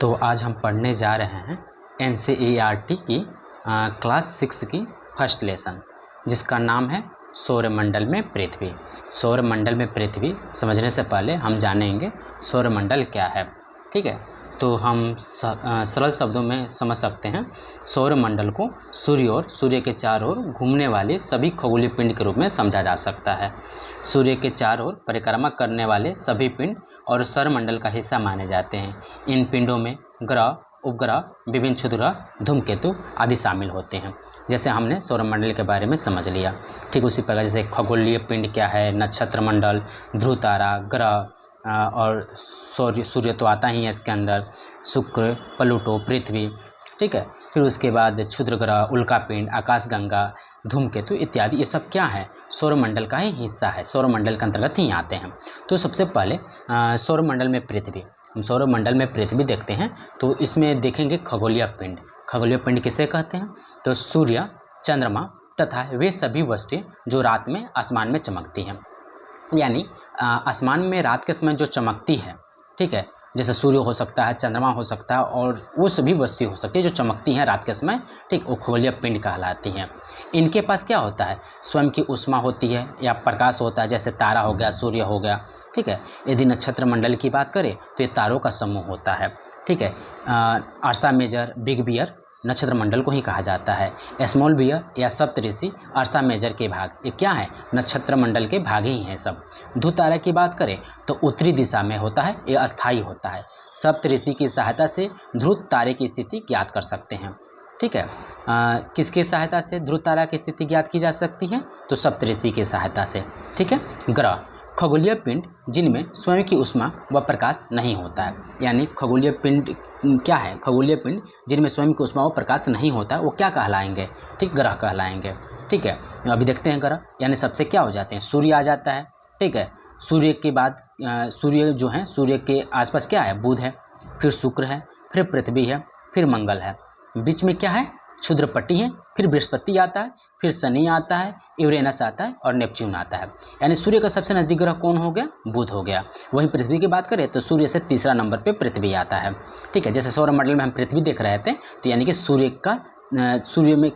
तो आज हम पढ़ने जा रहे हैं NCERT की क्लास 6 की फर्स्ट लेसन, जिसका नाम है सौरमंडल में पृथ्वी। सौरमंडल में पृथ्वी समझने से पहले हम जानेंगे सौरमंडल क्या है। ठीक है, तो हम सरल शब्दों में समझ सकते हैं। सौरमंडल को सूर्य और सूर्य के चारों ओर घूमने वाले सभी खगोलीय पिंड के रूप में समझा जा सकता है। सूर्य के चारों ओर परिक्रमा करने वाले सभी पिंड और सौरमंडल का हिस्सा माने जाते हैं। इन पिंडों में ग्रह, उपग्रह, विभिन्न क्षुद्रग्रह, धूमकेतु आदि शामिल होते हैं। जैसे हमने सौरमंडल के बारे में समझ लिया, ठीक उसी प्रकार जैसे खगोलीय पिंड क्या है, नक्षत्र मंडल, ध्रुव तारा, ग्रह और सूर्य तो आता ही है इसके अंदर, शुक्र, प्लूटो, पृथ्वी। ठीक है, फिर उसके बाद क्षुद्र ग्रह, उल्कापिंड, आकाशगंगा, धूमकेतु इत्यादि, ये सब क्या है, सौरमंडल का ही हिस्सा है, सौरमंडल के अंतर्गत ही आते हैं। तो सबसे पहले सौरमंडल में पृथ्वी, हम सौरमंडल में पृथ्वी देखते हैं तो इसमें देखेंगे खगोलीय पिंड। खगोलीय पिंड किसे कहते हैं, तो सूर्य, चंद्रमा तथा वे सभी वस्तुएं जो रात में आसमान में चमकती हैं। यानी आसमान में रात के समय जो चमकती है, ठीक है, जैसे सूर्य हो सकता है, चंद्रमा हो सकता है, और वो सभी वस्तुएं हो सकती है जो चमकती हैं रात के समय, ठीक, वो खगोलीय पिंड कहलाती हैं। इनके पास क्या होता है, स्वयं की ऊष्मा होती है या प्रकाश होता है, जैसे तारा हो गया, सूर्य हो गया। ठीक है, यदि नक्षत्र मंडल की बात करें तो ये तारों का समूह होता है। ठीक है, अर्सा मेजर, बिग बियर नक्षत्र मंडल को ही कहा जाता है। स्मॉल बियर या सप्तऋषि अर्सा मेजर के भाग, ये क्या है, नक्षत्र मंडल के भाग ही हैं सब। ध्रुव तारा की बात करें तो उत्तरी दिशा में होता है, ये अस्थायी होता है। सप्तऋषि की सहायता से ध्रुव तारे की स्थिति ज्ञात कर सकते हैं। ठीक है, किसकी सहायता से ध्रुव तारा की स्थिति ज्ञात की जा सकती है, तो सप्तऋषि की सहायता से। ठीक है, ग्रह, खगोलीय पिंड जिनमें स्वयं की ऊष्मा व प्रकाश नहीं होता है। यानी खगोलीय पिंड क्या है, खगोलीय पिंड जिनमें स्वयं की ऊष्मा व प्रकाश नहीं होता है, वो क्या कहलाएंगे, ठीक, ग्रह कहलाएंगे। ठीक है, अभी देखते हैं ग्रह, यानी सबसे क्या हो जाते हैं, सूर्य आ जाता है। ठीक है, सूर्य के बाद सूर्य जो है, सूर्य के आसपास क्या है, बुध है, फिर शुक्र है, फिर पृथ्वी है, फिर मंगल है, बीच में क्या है, क्षुद्र पट्टी है, फिर बृहस्पति आता है, फिर शनि आता है, यूरेनस आता है और नेपच्यून आता है। यानी सूर्य का सबसे नजदीक ग्रह कौन हो गया, बुध हो गया। वहीं पृथ्वी की बात करें तो सूर्य से तीसरा नंबर पे पृथ्वी आता है। ठीक है, जैसे सौरमंडल में हम पृथ्वी देख रहे थे, तो यानी कि सूर्य में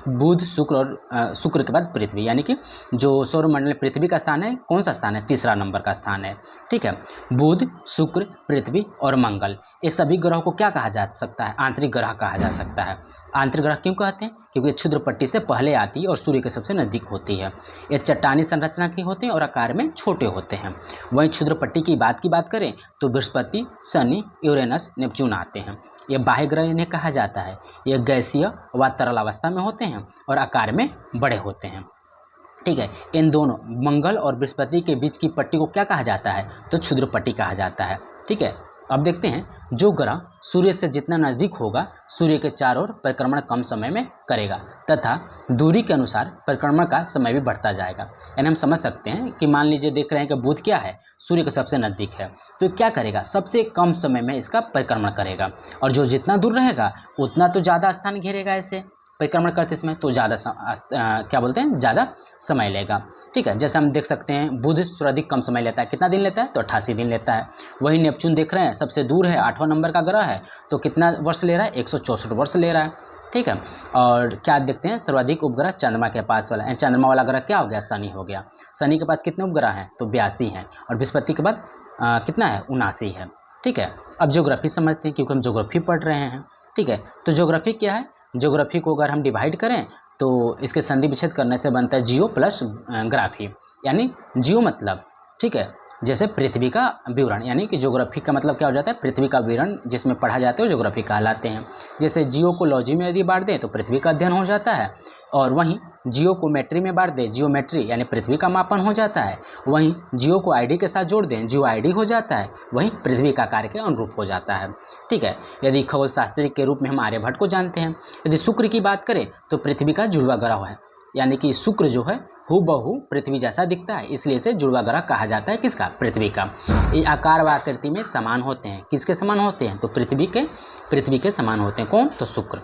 बुध, शुक्र और शुक्र के बाद पृथ्वी, यानी कि जो सौरमंडल में पृथ्वी का स्थान है, कौन सा स्थान है, तीसरा नंबर का स्थान है। ठीक है, बुध, शुक्र, पृथ्वी और मंगल, ये सभी ग्रहों को क्या कहा जा सकता है, आंतरिक ग्रह कहा जा सकता है। आंतरिक ग्रह क्यों कहते हैं, क्योंकि क्षुद्र पट्टी से पहले आती है और सूर्य के सबसे नज़दीक होती है। ये चट्टानी संरचना की होते हैं और आकार में छोटे होते हैं। वहीं क्षुद्र पट्टी की बात करें तो बृहस्पति, शनि, यूरेनस, नेपच्यून आते हैं। ये बाह्य ग्रह इन्हें कहा जाता है। ये गैसीय व तरल अवस्था में होते हैं और आकार में बड़े होते हैं। ठीक है, इन दोनों मंगल और बृहस्पति के बीच की पट्टी को क्या कहा जाता है, तो क्षुद्र पट्टी कहा जाता है। ठीक है, अब देखते हैं, जो ग्रह सूर्य से जितना नज़दीक होगा, सूर्य के चारों ओर परिक्रमण कम समय में करेगा तथा दूरी के अनुसार परिक्रमण का समय भी बढ़ता जाएगा। यानी हम समझ सकते हैं कि मान लीजिए देख रहे हैं कि बुध क्या है, सूर्य के सबसे नज़दीक है, तो क्या करेगा, सबसे कम समय में इसका परिक्रमण करेगा, और जो जितना दूर रहेगा उतना तो ज़्यादा स्थान घेरेगा ऐसे परिक्रमण करते समय, तो ज़्यादा क्या बोलते हैं, ज़्यादा समय लेगा। ठीक है, जैसे हम देख सकते हैं बुध सर्वाधिक कम समय लेता है, कितना दिन लेता है, तो 88 दिन लेता है। वही नेपच्यून देख रहे हैं, सबसे दूर है, 8वां नंबर का ग्रह है, तो कितना वर्ष ले रहा है, 164 वर्ष ले रहा है। ठीक है, और क्या देखते हैं, सर्वाधिक उपग्रह चंद्रमा के पास वाला है। चंद्रमा वाला ग्रह क्या हो गया, शनि हो गया। शनि के पास कितने उपग्रह हैं, तो 82 हैं, और बृहस्पति के बाद कितना है, 79 है। ठीक है, अब ज्योग्राफी समझते हैं, क्योंकि हम ज्योग्राफी पढ़ रहे हैं। ठीक है, तो ज्योग्राफी क्या है, ज्योग्राफी को अगर हम डिवाइड करें तो इसके संधि विच्छेद करने से बनता है जियो प्लस ग्राफी। यानी जियो मतलब, ठीक है, जैसे पृथ्वी का विवरण, यानी कि ज्योग्राफी का मतलब क्या हो जाता है, पृथ्वी का विवरण जिसमें पढ़ा जाता है वो ज्योग्राफी कहलाते हैं। जैसे जियो को लॉजी में यदि बांट दें तो पृथ्वी का अध्ययन हो जाता है, और वहीं जियो को मेट्री में बांट दें, जियोमेट्री यानी पृथ्वी का मापन हो जाता है। वहीं जियो को आईडी के साथ जोड़ दें, जियो आईडी हो जाता है, वहीं पृथ्वी का कार्य के अनुरूप हो जाता है। ठीक है, यदि खगोल शास्त्री के रूप में हम आर्यभट्ट को जानते हैं। यदि शुक्र की बात करें तो पृथ्वी का जुड़वा ग्रह है, यानी कि शुक्र जो है हूबहू पृथ्वी जैसा दिखता है, इसलिए इसे जुड़वा ग्रह कहा जाता है, किसका, पृथ्वी का। ये आकार व आकृति में समान होते हैं, किसके समान होते हैं, तो पृथ्वी के समान होते हैं। कौन, तो शुक्र।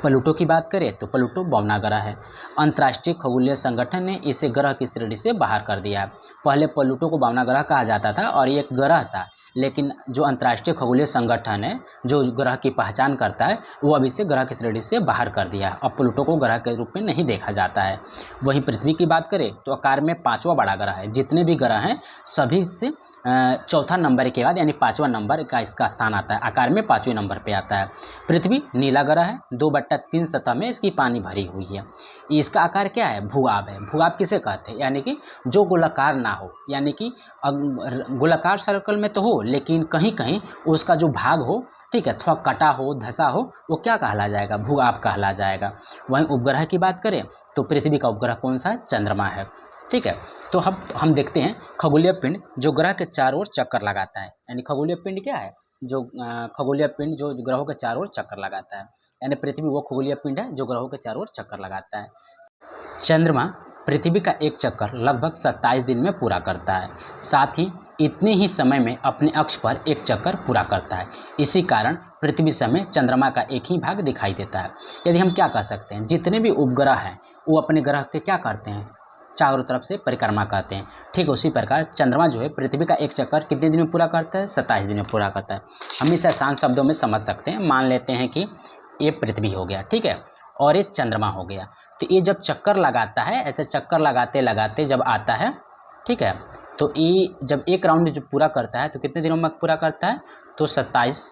प्लूटो की बात करें तो प्लूटो बौना ग्रह है। अंतर्राष्ट्रीय खगोलीय संगठन ने इसे ग्रह की श्रेणी से बाहर कर दिया है। पहले प्लूटो को बौना ग्रह कहा जाता था और ये एक ग्रह था, लेकिन जो अंतर्राष्ट्रीय खगोलीय संगठन है जो ग्रह की पहचान करता है वो अब इसे ग्रह की श्रेणी से बाहर कर दिया है। अब प्लूटो को ग्रह के रूप में नहीं देखा जाता है। वहीं पृथ्वी की बात करें तो आकार में 5वां बड़ा ग्रह है। जितने भी ग्रह हैं सभी से चौथा नंबर के बाद यानी 5वां नंबर का इसका स्थान आता है। आकार में 5वें नंबर पे आता है। पृथ्वी नीला ग्रह है, 2/3 सतह में इसकी पानी भरी हुई है। इसका आकार क्या है? भूआब है। भूआब किसे कहते हैं? यानी कि जो गोलाकार ना हो, यानी कि गोलाकार सर्कल में तो हो लेकिन कहीं कहीं उसका जो भाग हो, ठीक है, थोड़ा कटा हो, धसा हो, वो क्या कहला जाएगा? भूआब कहला जाएगा। वहीं उपग्रह की बात करें तो पृथ्वी का उपग्रह कौन सा है? चंद्रमा है। ठीक है, तो हम देखते हैं खगोलीय पिंड जो ग्रह के चारों ओर चक्कर लगाता है। यानी खगोलीय पिंड क्या है? जो खगोलीय पिंड जो ग्रहों के चारों ओर चक्कर लगाता है। यानी पृथ्वी वो खगोलीय पिंड है जो ग्रहों के चारों ओर चक्कर लगाता है। चंद्रमा पृथ्वी का एक चक्कर लगभग 27 दिन में पूरा करता है। साथ ही इतने ही समय में अपने अक्ष पर एक चक्कर पूरा करता है। इसी कारण पृथ्वी समय चंद्रमा का एक ही भाग दिखाई देता है। यदि हम क्या कह सकते हैं, जितने भी उपग्रह हैं वो अपने ग्रह के क्या करते हैं? चारों तरफ से परिक्रमा करते हैं। ठीक उसी प्रकार चंद्रमा जो है पृथ्वी का एक चक्कर कितने दिन में पूरा करता है? 27 दिन में पूरा करता है। हम इसे आसान शब्दों में समझ सकते हैं। मान लेते हैं कि ये पृथ्वी हो गया, ठीक है, और ये चंद्रमा हो गया। तो ये जब चक्कर लगाता है, ऐसे चक्कर लगाते लगाते जब आता है, ठीक है, तो ये जब एक राउंड जब पूरा करता है तो कितने दिनों में पूरा करता है? तो 27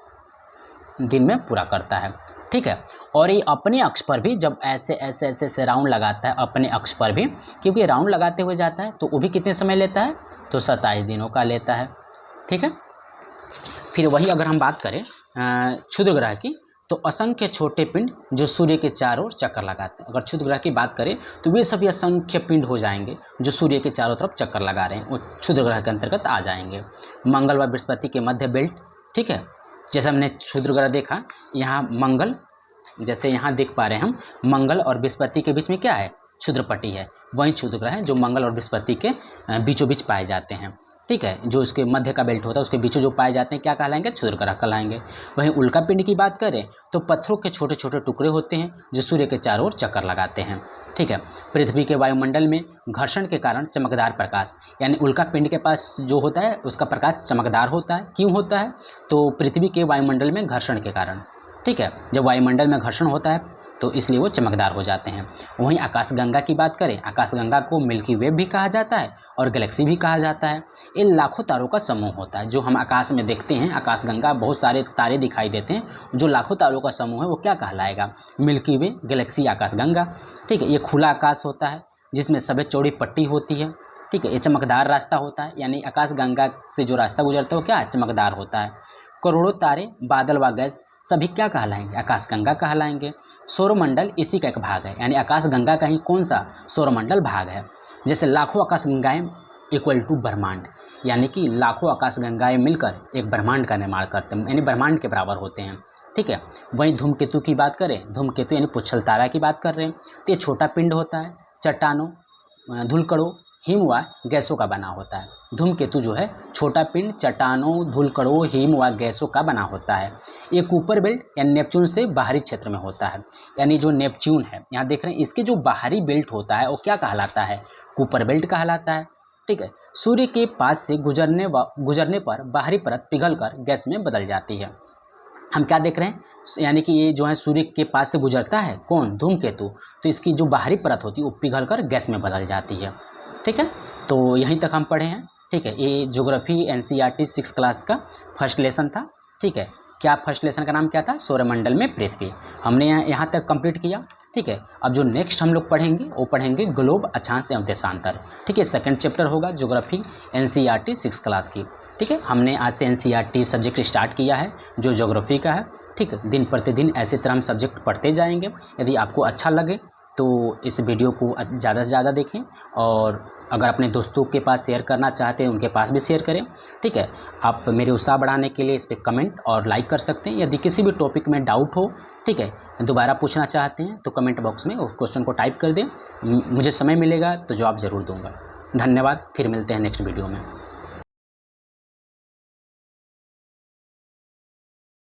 दिन में पूरा करता है। ठीक है, और ये अपने अक्ष पर भी जब ऐसे ऐसे ऐसे ऐसे राउंड लगाता है अपने अक्ष पर भी, क्योंकि राउंड लगाते हुए जाता है, तो वो भी कितने समय लेता है? तो 27 दिनों का लेता है। ठीक है, फिर वही अगर हम बात करें क्षुद्र ग्रह की, तो असंख्य छोटे पिंड जो सूर्य के चारों ओर चक्कर लगाते हैं। अगर क्षुद्र ग्रह की बात करें तो वे सभी असंख्य पिंड हो जाएंगे जो सूर्य के चारों तरफ चक्कर लगा रहे हैं, वो क्षुद्र ग्रह के अंतर्गत आ जाएंगे। मंगल व बृहस्पति के मध्य बेल्ट, ठीक है, जैसे हमने क्षुद्र ग्रह देखा, यहाँ मंगल, जैसे यहाँ देख पा रहे हैं हम, मंगल और बृहस्पति के बीच में क्या है? क्षुद्र पट्टी है। वही क्षुद्र ग्रह है जो मंगल और बृहस्पति के बीचों बीच पाए जाते हैं। ठीक है, जो उसके मध्य का बेल्ट होता है उसके बीचों जो पाए जाते हैं क्या कहलाएंगे? क्षुद्र ग्रह कहलाएंगे। वहीं उल्का पिंड की बात करें तो पत्थरों के छोटे छोटे टुकड़े होते हैं जो सूर्य के चारों ओर चक्कर लगाते हैं। ठीक है, पृथ्वी के वायुमंडल में घर्षण के कारण चमकदार प्रकाश, यानी उल्का पिंड के पास जो होता है उसका प्रकाश चमकदार होता है। क्यों होता है? तो पृथ्वी के वायुमंडल में घर्षण के कारण। ठीक है, जब वायुमंडल में घर्षण होता है तो इसलिए वो चमकदार हो जाते हैं। वहीं आकाशगंगा की बात करें, आकाशगंगा को मिल्की वे भी कहा जाता है और गैलेक्सी भी कहा जाता है। ये लाखों तारों का समूह होता है जो हम आकाश में देखते हैं। आकाशगंगा बहुत सारे तारे दिखाई देते हैं, जो लाखों तारों का समूह है वो क्या कहलाएगा? मिल्की वे, गैलेक्सी, आकाशगंगा। ठीक है, ये खुला आकाश होता है जिसमें सफ़ेद चौड़ी पट्टी होती है। ठीक है, ये चमकदार रास्ता होता है, यानी आकाशगंगा से जो रास्ता गुजरता है वो क्या चमकदार होता है। करोड़ों तारे, बादल व गैस सभी क्या कहलाएंगे? आकाशगंगा कहलाएंगे। सौरमंडल इसी का एक भाग है, यानी आकाशगंगा का ही कौन सा? सौरमंडल भाग है। जैसे लाखों आकाशगंगाएं इक्वल टू ब्रह्मांड, यानी कि लाखों आकाशगंगाएं मिलकर एक ब्रह्मांड का निर्माण करते हैं, यानी ब्रह्मांड के बराबर होते हैं। ठीक है, वहीं धूमकेतु की बात करें, धूमकेतु यानी पुच्छल तारा की बात कर रहे हैं, तो ये छोटा पिंड होता है, चट्टानों, धूलकणों, हिम व गैसों का बना होता है। धूमकेतु जो है छोटा पिंड, चट्टानों, धूलकणों, हिम व गैसों का बना होता है। ये कूपर बेल्ट यानी नेपच्यून से बाहरी क्षेत्र में होता है। यानी जो नेपच्यून है, यहाँ देख रहे हैं, इसके जो बाहरी बेल्ट होता है वो क्या कहलाता है? कूपर बेल्ट कहलाता है। ठीक है, सूर्य के पास से गुजरने पर बाहरी परत पिघलकर गैस में बदल जाती है। हम क्या देख रहे हैं? यानी कि ये जो है सूर्य के पास से गुजरता है, कौन? धूमकेतु, तो इसकी जो बाहरी परत होती है वो पिघलकर गैस में बदल जाती है। ठीक है, तो यहीं तक हम पढ़े हैं। ठीक है, ये ज्योग्राफी एनसीईआरटी 6 क्लास का फर्स्ट लेसन था। ठीक है, क्या फर्स्ट लेसन का नाम क्या था? सौरमंडल में पृथ्वी। हमने यहाँ तक कंप्लीट किया। ठीक है, अब जो नेक्स्ट हम लोग पढ़ेंगे वो पढ़ेंगे ग्लोब, अक्षांश एवं देशांतर। ठीक है, सेकंड चैप्टर होगा ज्योग्राफी एनसीईआरटी 6 क्लास की। ठीक है, हमने आज से एनसीईआरटी सब्जेक्ट स्टार्ट किया है जो ज्योग्राफी का है। ठीक है, दिन प्रतिदिन ऐसे तरह हम सब्जेक्ट पढ़ते जाएंगे। यदि आपको अच्छा लगे तो इस वीडियो को ज़्यादा से ज़्यादा देखें, और अगर अपने दोस्तों के पास शेयर करना चाहते हैं उनके पास भी शेयर करें। ठीक है, आप मेरे उत्साह बढ़ाने के लिए इस पर कमेंट और लाइक कर सकते हैं। यदि किसी भी टॉपिक में डाउट हो, ठीक है, दोबारा पूछना चाहते हैं तो कमेंट बॉक्स में उस क्वेश्चन को टाइप कर दें। मुझे समय मिलेगा तो जवाब ज़रूर दूंगा। धन्यवाद, फिर मिलते हैं नेक्स्ट वीडियो में।